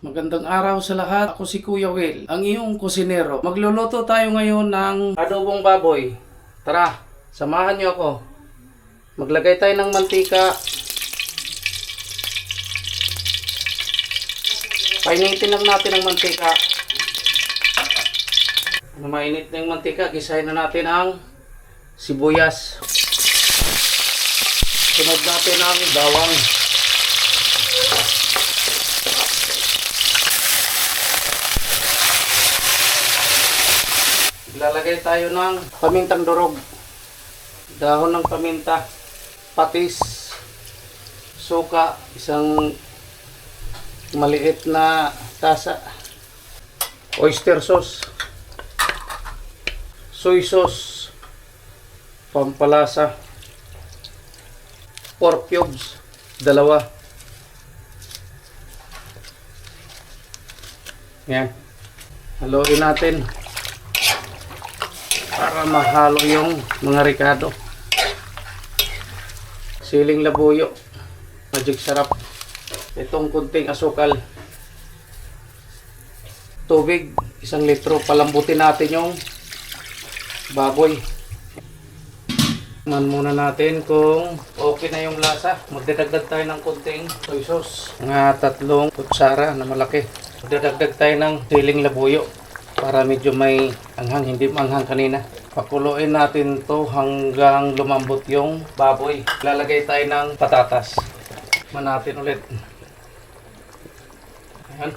Magandang araw sa lahat. Ako si Kuya Will, ang iyong kusinero. Magluluto tayo ngayon ng adobong baboy. Tara, samahan niyo ako. Maglagay tayo ng mantika. Painitin lang natin ang mantika. Nung mainit na yung mantika, gisahin na natin ang sibuyas. Sunod natin ang bawang. Lalagay tayo ng pamintang durog, dahon ng paminta, patis, suka, isang maliit na tasa, oyster sauce, soy sauce, pampalasa, pork cubes, 2. Yan, haluin natin para mahalo yung mga ricado. Siling labuyo, magic sarap. Itong kunting asukal, tubig 1 litro. Palambutin natin yung baboy. Man muna natin kung okay na yung lasa. Magdadagdag tayo ng kunting soy sauce, mga 3 kutsara na malaki. Magdadagdag tayo ng siling labuyo para medyo may anghang, hindi manghang kanina. Pakuluin natin to hanggang lumambot yung baboy. Lalagay tayo ng patatas. Man natin ulit. Ayan.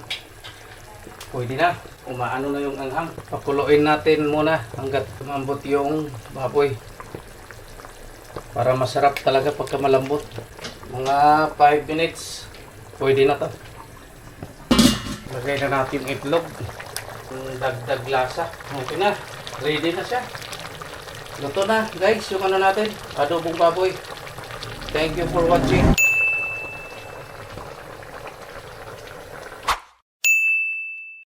Pwede na. Umaano na yung anghang. Pakuluin natin muna hanggat lumambot yung baboy. Para masarap talaga pagka malambot. Mga 5 minutes. Pwede na to. Lagay na natin itlog. Dagdag lasa. Okay na. Ready na siya. Luto na guys yung ano natin, adobong baboy. Thank you for watching.